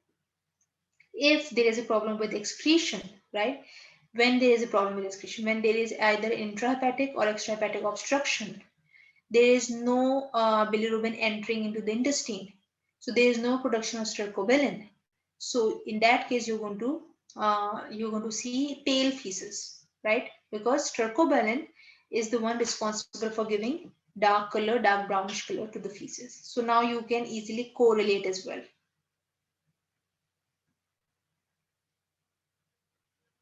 if there is a problem with excretion, right? When there is a problem with excretion, when there is either intrahepatic or extrahepatic obstruction, there is no bilirubin entering into the intestine. So there is no production of stercobilin. So in that case, you're going to see pale feces, right? Because stercobilin is the one responsible for giving dark color, dark brownish color to the feces. So now you can easily correlate as well.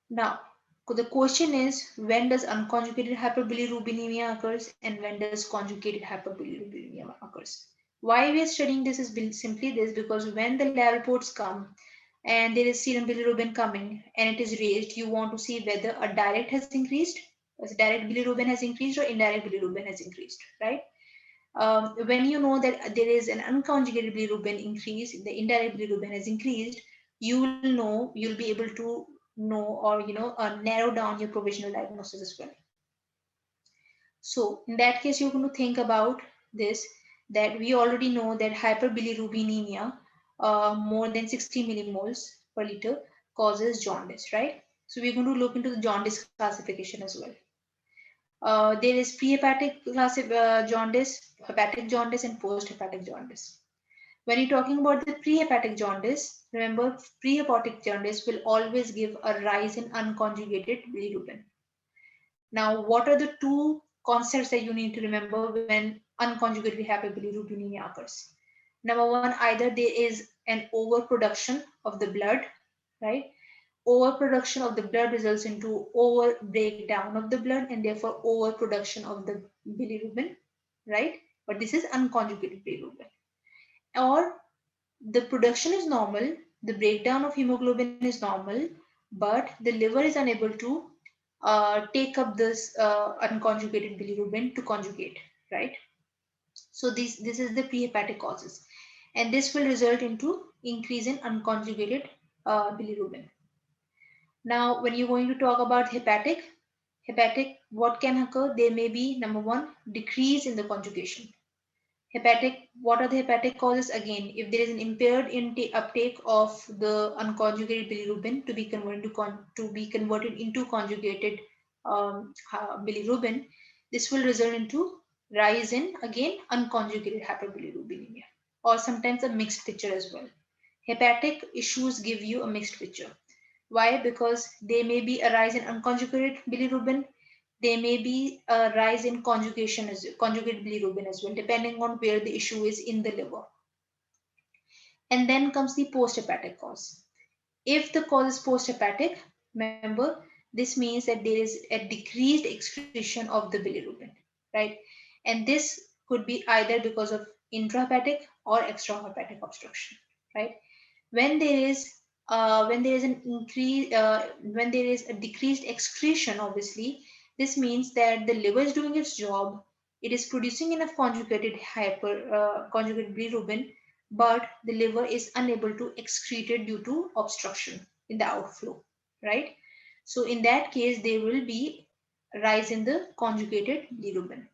Now, the question is, when does unconjugated hyperbilirubinemia occurs and when does conjugated hyperbilirubinemia occurs? Why we are studying this is simply this, because when the lab reports come and there is serum bilirubin coming and it is raised, you want to see whether a direct has increased, as direct bilirubin has increased, or indirect bilirubin has increased, right? When you know that there is an unconjugated bilirubin increase, the indirect bilirubin has increased, you will know, you'll be able to know, or narrow down your provisional diagnosis as well. So in that case, you're going to think about this, that we already know that hyperbilirubinemia, more than 60 millimoles per liter, causes jaundice, right? So we're going to look into the jaundice classification as well. There is pre-hepatic jaundice, hepatic jaundice, and post-hepatic jaundice. When you're talking about the pre-hepatic jaundice, remember pre-hepatic jaundice will always give a rise in unconjugated bilirubin. Now, what are the two concepts that you need to remember when unconjugated hyperbilirubinemia occurs? Number one, either there is an overproduction of the blood, right? Overproduction of the blood results into over breakdown of the blood and therefore overproduction of the bilirubin, right? But this is unconjugated bilirubin. Or the production is normal, the breakdown of hemoglobin is normal, but the liver is unable to take up this unconjugated bilirubin to conjugate, right? So this is the prehepatic causes, and this will result into increase in unconjugated bilirubin. Now, when you're going to talk about hepatic, what can occur? There may be, number one, decrease in the conjugation. Hepatic, what are the hepatic causes? Again, if there is an impaired uptake of the unconjugated bilirubin to be converted into conjugated bilirubin, this will result into rise in, again, unconjugated hyperbilirubinemia, or sometimes a mixed picture as well. Hepatic issues give you a mixed picture. Why? Because there may be a rise in unconjugated bilirubin, there may be a rise in conjugate bilirubin as well, depending on where the issue is in the liver. And then comes the post-hepatic cause. If the cause is post-hepatic, remember, this means that there is a decreased excretion of the bilirubin, right? And this could be either because of intrahepatic or extrahepatic obstruction, right? When there is an increase, when there is a decreased excretion, obviously this means that the liver is doing its job, it is producing enough conjugated bilirubin, but the liver is unable to excrete it due to obstruction in the outflow, right? So in that case, there will be a rise in the conjugated bilirubin.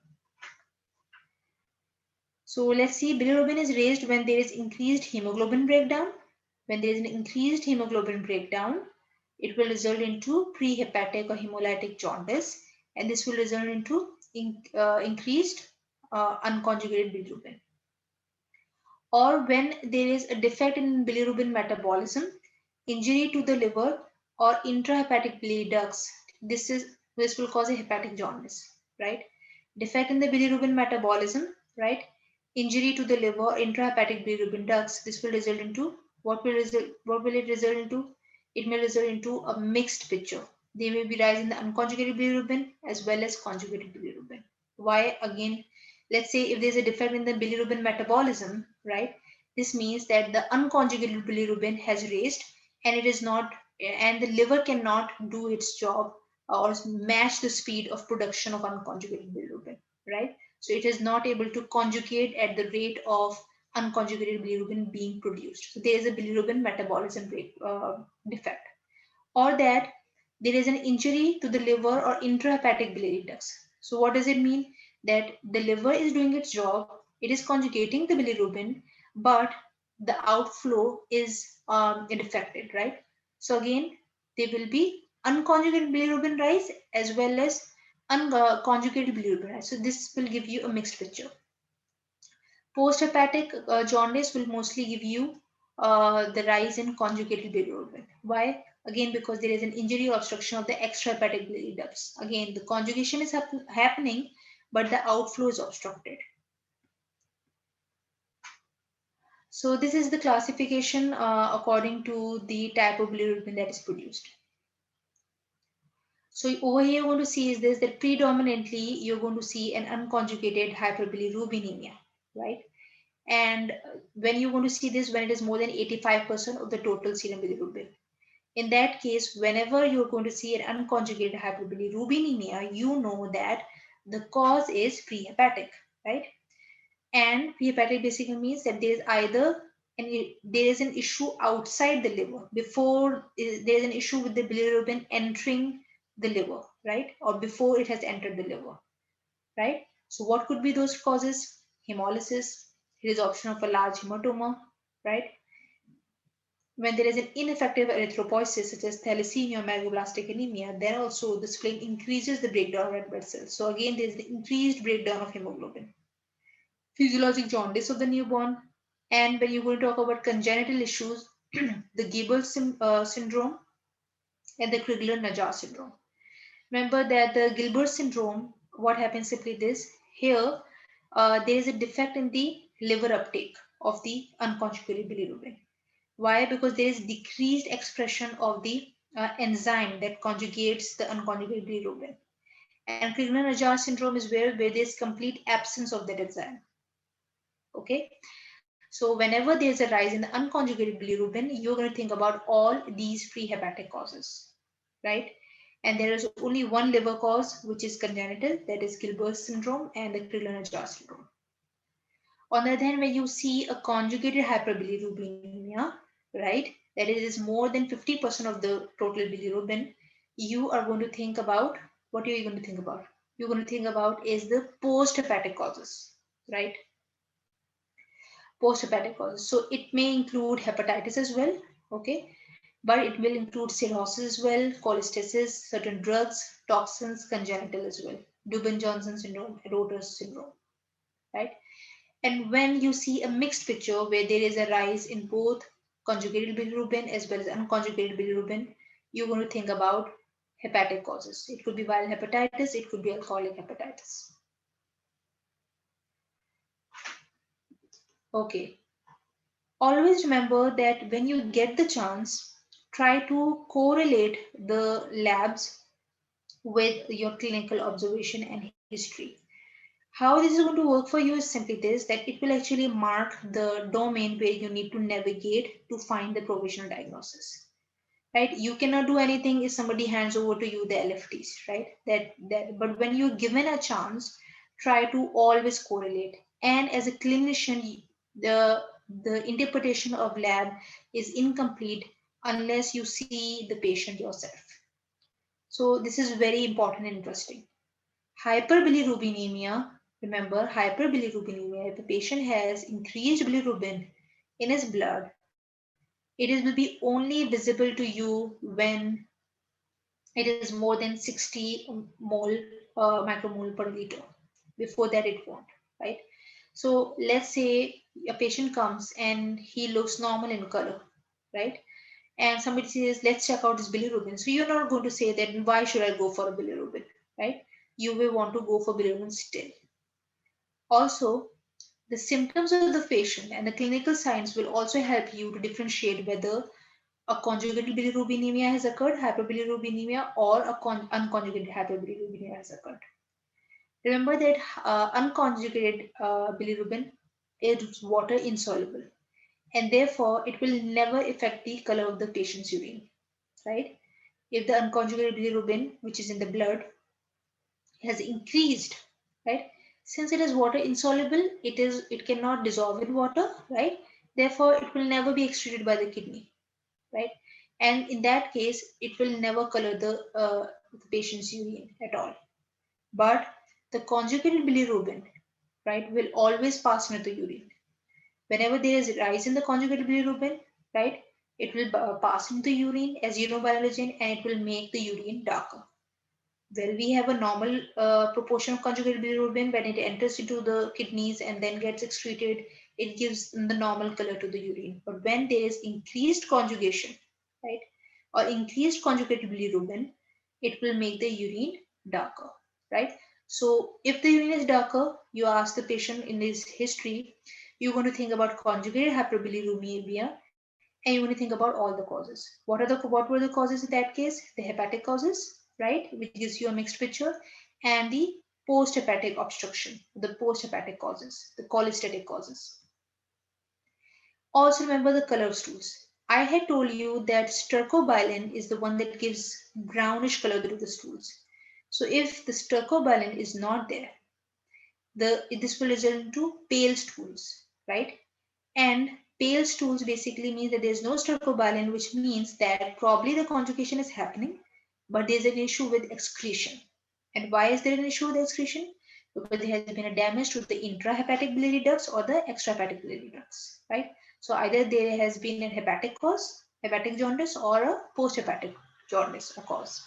So let's see, bilirubin is raised when there is increased hemoglobin breakdown. When there is an increased hemoglobin breakdown, it will result into prehepatic or hemolytic jaundice, and this will result into increased unconjugated bilirubin. Or when there is a defect in bilirubin metabolism, injury to the liver, or intrahepatic biliary ducts, this will cause a hepatic jaundice, right? Defect in the bilirubin metabolism, right? Injury to the liver, intrahepatic bilirubin ducts, this will result into what will it result into? It may result into a mixed picture. There may be rise in the unconjugated bilirubin as well as conjugated bilirubin. Why? Again, let's say if there's a defect in the bilirubin metabolism, right? This means that the unconjugated bilirubin has raised and it is not, and the liver cannot do its job or match the speed of production of unconjugated bilirubin, right? So it is not able to conjugate at the rate of unconjugated bilirubin being produced. So there is a bilirubin metabolism defect. Or that there is an injury to the liver or intrahepatic biliary ducts. So what does it mean? That the liver is doing its job, it is conjugating the bilirubin, but the outflow is defected, right? So again, there will be unconjugated bilirubin rise as well as unconjugated bilirubin rise. So this will give you a mixed picture. Post-hepatic jaundice will mostly give you the rise in conjugated bilirubin. Why? Again, because there is an injury or obstruction of the extrahepatic biliary ducts. Again, the conjugation is happening, but the outflow is obstructed. So this is the classification according to the type of bilirubin that is produced. So over here, you're going to see is this, that predominantly you're going to see an unconjugated hyperbilirubinemia, right? And when you're going to see this, when it is more than 85% of the total serum bilirubin. In that case, whenever you're going to see an unconjugated hyperbilirubinemia, you know that the cause is prehepatic, right? And prehepatic basically means that there is either there is an issue outside the liver before there is an issue with the bilirubin entering the liver, right? Or before it has entered the liver, right? So what could be those causes? Hemolysis, resorption of a large hematoma, right? When there is an ineffective erythropoiesis such as thalassemia or megaloblastic anemia, then also the swelling increases the breakdown of red blood cells. So again, there is the increased breakdown of hemoglobin. Physiologic jaundice of the newborn. And when you're going to talk about congenital issues, the syndrome and the Crigler-Najjar syndrome. Remember that the Gilbert syndrome, what happens simply this, here there is a defect in the liver uptake of the unconjugated bilirubin. Why? Because there is decreased expression of the enzyme that conjugates the unconjugated bilirubin. And Crigler-Najjar syndrome is where there is complete absence of that enzyme. Okay, so whenever there's a rise in the unconjugated bilirubin, you're going to think about all these prehepatic causes, right? And there is only one liver cause, which is congenital, that is Gilbert syndrome and the Crigler-Najjar syndrome. On the other hand, when you see a conjugated hyperbilirubinemia, right, that it is more than 50% of the total bilirubin, you are going to think about, what are you going to think about? You're going to think about is the post-hepatic causes, right? Post-hepatic causes. So it may include hepatitis as well, okay? But it will include cirrhosis as well, cholestasis, certain drugs, toxins, congenital as well. Dubin-Johnson syndrome, Rotter's syndrome, right? And when you see a mixed picture where there is a rise in both conjugated bilirubin as well as unconjugated bilirubin, you're going to think about hepatic causes. It could be viral hepatitis, it could be alcoholic hepatitis. Okay. Always remember that when you get the chance, try to correlate the labs with your clinical observation and history. How this is going to work for you is simply this, that it will actually mark the domain where you need to navigate to find the provisional diagnosis. Right? You cannot do anything if somebody hands over to you the LFTs, right? But when you're given a chance, try to always correlate. And as a clinician, the interpretation of lab is incomplete unless you see the patient yourself. So this is very important and interesting. Hyperbilirubinemia, remember hyperbilirubinemia, if the patient has increased bilirubin in his blood, it will be only visible to you when it is more than 60 mole micromole per liter. Before that, it won't, right? So let's say a patient comes and he looks normal in color, right? And somebody says, let's check out his bilirubin. So you're not going to say that, why should I go for a bilirubin, right? You will want to go for bilirubin still. Also, the symptoms of the patient and the clinical signs will also help you to differentiate whether a conjugated bilirubinemia has occurred, hyperbilirubinemia, or a unconjugated hyperbilirubinemia has occurred. Remember that unconjugated bilirubin is water insoluble, and therefore it will never affect the color of the patient's urine, right? If the unconjugated bilirubin, which is in the blood, has increased, right? Since it is water insoluble, it cannot dissolve in water, right? Therefore, it will never be excreted by the kidney, right? And in that case, it will never color the patient's urine at all. But the conjugated bilirubin, right, will always pass into the urine. Whenever there is a rise in the conjugated bilirubin, right, it will pass into the urine as you know biology, and it will make the urine darker. Well, we have a normal proportion of conjugated bilirubin. When it enters into the kidneys and then gets excreted, it gives the normal color to the urine. But when there is increased conjugation, right, or increased conjugated bilirubin, it will make the urine darker, right? So if the urine is darker, you ask the patient in his history, you're going to think about conjugated hyperbilirubinemia, and you're going to think about all the causes. What were the causes in that case? The hepatic causes, right, which gives you a mixed picture, and the post-hepatic obstruction, the post-hepatic causes, the cholestatic causes. Also remember the color of stools. I had told you that stercobilin is the one that gives brownish color to the stools. So if the stercobilin is not there, this will result into pale stools, right? And pale stools basically means that there's no stercobilin, which means that probably the conjugation is happening, but there's an issue with excretion. And why is there an issue with excretion? Because there has been a damage to the intrahepatic biliary ducts or the extrahepatic biliary ducts, right? So either there has been a hepatic cause, hepatic jaundice, or a post-hepatic jaundice cause.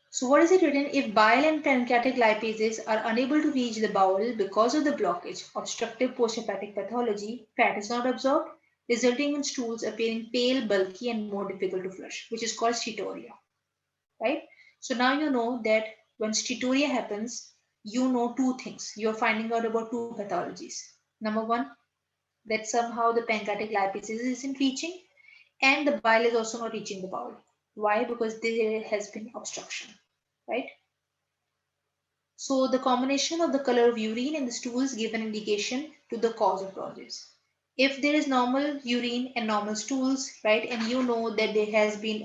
So what is it written? If bile and pancreatic lipases are unable to reach the bowel because of the blockage, obstructive posthepatic pathology, fat is not absorbed, resulting in stools appearing pale, bulky, and more difficult to flush, which is called steatorrhea, right? So now you know that when steatorrhea happens, you know two things. You're finding out about two pathologies. Number one, that somehow the pancreatic lipases isn't reaching, and the bile is also not reaching the bowel. Why? Because there has been obstruction, right? So the combination of the color of urine and the stools give an indication to the cause of jaundice. If there is normal urine and normal stools, right, and you know that there has been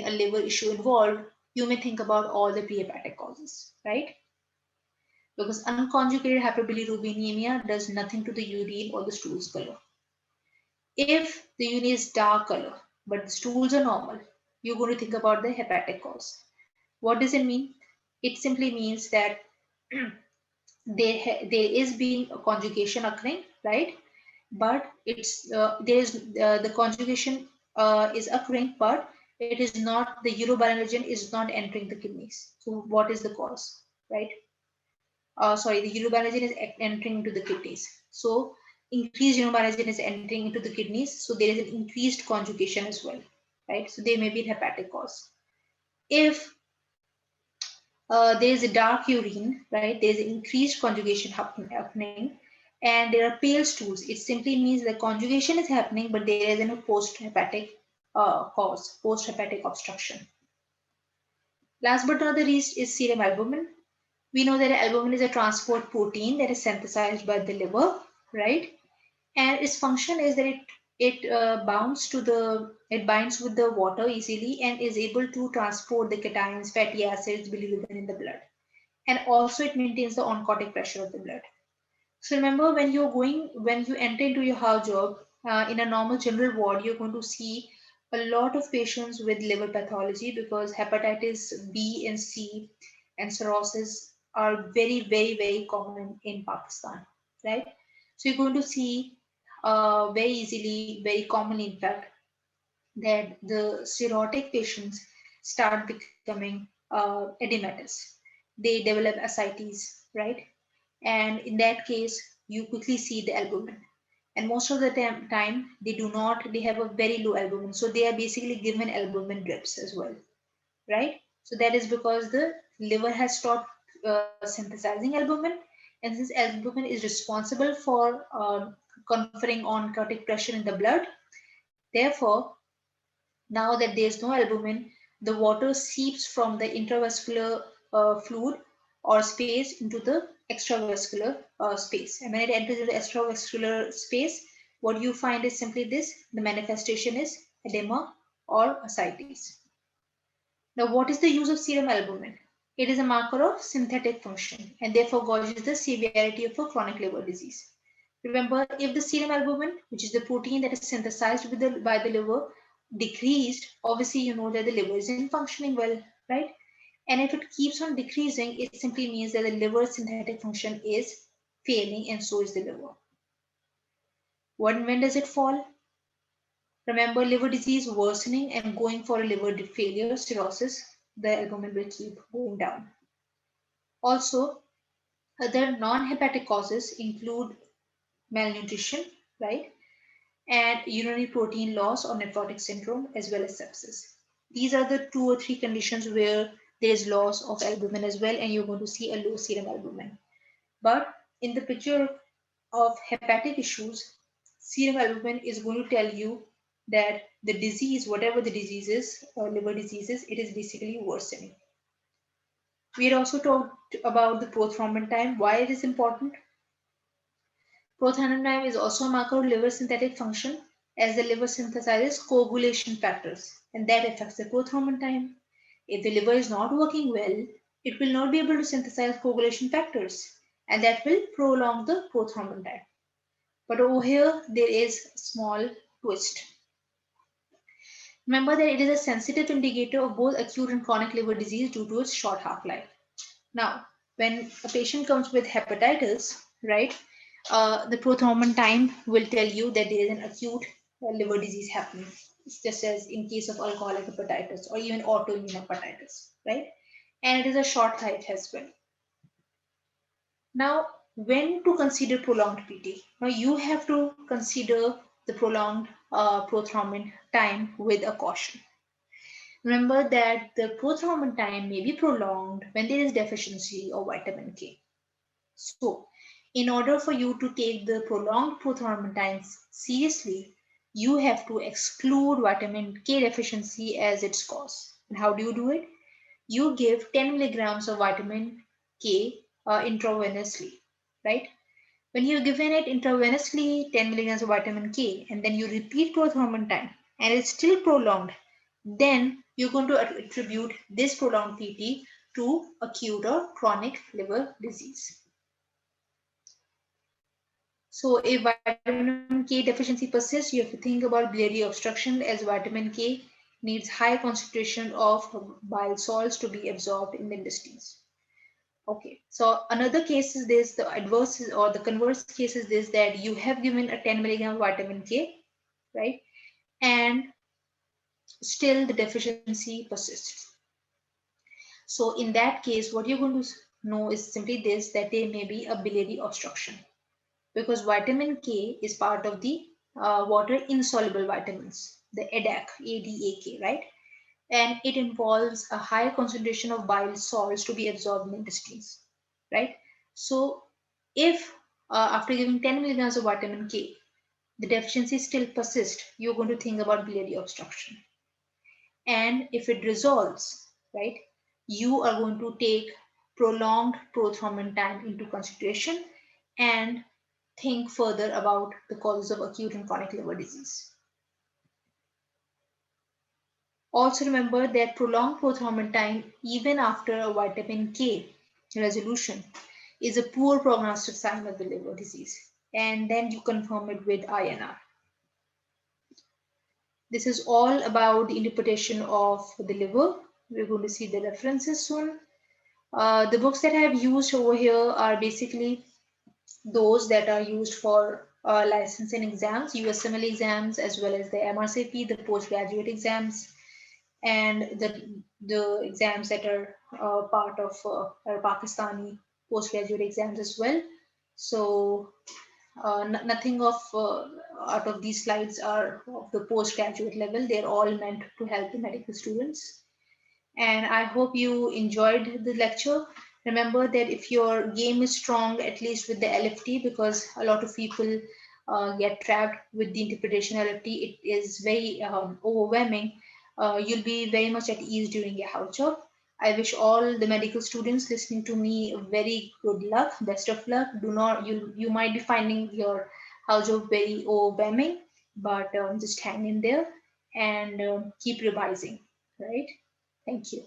a liver issue involved, you may think about all the prehepatic causes, right? Because unconjugated hyperbilirubinemia does nothing to the urine or the stools color. If the urine is dark color but the stools are normal, you're going to think about the hepatic cause. What does it mean? It simply means that there is being a conjugation occurring, right? But the conjugation is occurring, but it is not, the urobilinogen is not entering the kidneys. So what is the cause, right? Sorry, the urobilinogen is entering into the kidneys. So increased urobilinogen is entering into the kidneys. So there is an increased conjugation as well, right? So there may be a hepatic cause. If there is a dark urine, right? There is increased conjugation happening, and there are pale stools. It simply means the conjugation is happening, but there is no post-hepatic cause, post-hepatic obstruction. Last but not the least is serum albumin. We know that albumin is a transport protein that is synthesized by the liver, right? And its function is that it binds with the water easily and is able to transport the cations, fatty acids, bilirubin in the blood, and also it maintains the oncotic pressure of the blood. So remember, when you enter into your house job, in a normal general ward, you're going to see a lot of patients with liver pathology because hepatitis B and C and cirrhosis are very, very, very common in Pakistan, right? So you're going to see very easily, very commonly, in fact, that the cirrhotic patients start becoming edematous. They develop ascites, right? And in that case, you quickly see the albumin. And most of the time, they have a very low albumin. So they are basically given albumin drips as well, right? So that is because the liver has stopped synthesizing albumin. And since albumin is responsible for conferring oncotic pressure in the blood, therefore, now that there is no albumin, the water seeps from the intravascular fluid or space into the extravascular space. And when it enters into the extravascular space, what you find is simply this: the manifestation is edema or ascites. Now, what is the use of serum albumin? It is a marker of synthetic function and therefore gauges the severity of a chronic liver disease. Remember, if the serum albumin, which is the protein that is synthesized by the liver, decreased, obviously you know that the liver isn't functioning well, right? And if it keeps on decreasing, it simply means that the liver synthetic function is failing, and so is the liver. When does it fall? Remember, liver disease worsening and going for a liver failure, cirrhosis, the albumin will keep going down. Also, other non-hepatic causes include malnutrition, right? And urinary protein loss or nephrotic syndrome, as well as sepsis. These are the 2 or 3 conditions where there is loss of albumin as well, and you're going to see a low serum albumin. But in the picture of hepatic issues, serum albumin is going to tell you that the disease, whatever the disease is, or liver diseases, it is basically worsening. We had also talked about the prothrombin time, why it is important. Prothrombin is also a marker of liver synthetic function as the liver synthesizes coagulation factors and that affects the prothrombin time. If the liver is not working well, it will not be able to synthesize coagulation factors and that will prolong the prothrombin time. But over here, there is a small twist. Remember that it is a sensitive indicator of both acute and chronic liver disease due to its short half-life. Now, when a patient comes with hepatitis, right, the prothrombin time will tell you that there is an acute liver disease happening. It's just as in case of alcoholic hepatitis or even autoimmune hepatitis, right? And it is a short life as well. Now, when to consider prolonged PT? Now, you have to consider the prolonged prothrombin time with a caution. Remember that the prothrombin time may be prolonged when there is deficiency of vitamin K. So, in order for you to take the prolonged prothrombin times seriously, you have to exclude vitamin K deficiency as its cause. And how do you do it? You give 10 milligrams of vitamin K intravenously, right? When you're given it intravenously 10 milligrams of vitamin K and then you repeat prothrombin time and it's still prolonged, then you're going to attribute this prolonged PT to acute or chronic liver disease. So if vitamin K deficiency persists, you have to think about biliary obstruction as vitamin K needs high concentration of bile salts to be absorbed in the intestines. Okay, so another case is this, the adverse or the converse case is this, that you have given a 10 milligram vitamin K, right? And still the deficiency persists. So in that case, what you're going to know is simply this, that there may be a biliary obstruction because vitamin K is part of the water insoluble vitamins, the ADAK, ADAK, right? And it involves a high concentration of bile salts to be absorbed in the intestines, right? So if after giving 10 milligrams of vitamin K, the deficiency still persists, you're going to think about biliary obstruction. And if it resolves, right, you are going to take prolonged prothrombin time into consideration and think further about the causes of acute and chronic liver disease. Also remember that prolonged prothrombin time, even after a vitamin K resolution, is a poor prognostic sign of the liver disease. And then you confirm it with INR. This is all about the interpretation of the liver. We're going to see the references soon. The books that I have used over here are basically those that are used for licensing exams, USML exams, as well as the MRCP, the postgraduate exams, and the exams that are part of our Pakistani postgraduate exams as well. So nothing of out of these slides are of the postgraduate level. They're all meant to help the medical students. And I hope you enjoyed the lecture. Remember that if your game is strong, at least with the LFT, because a lot of people get trapped with the interpretation LFT, it is very overwhelming. You'll be very much at ease during your house job. I wish all the medical students listening to me very good luck, best of luck. Do not you might be finding your house job very overwhelming, but just hang in there and keep revising, right? Thank you.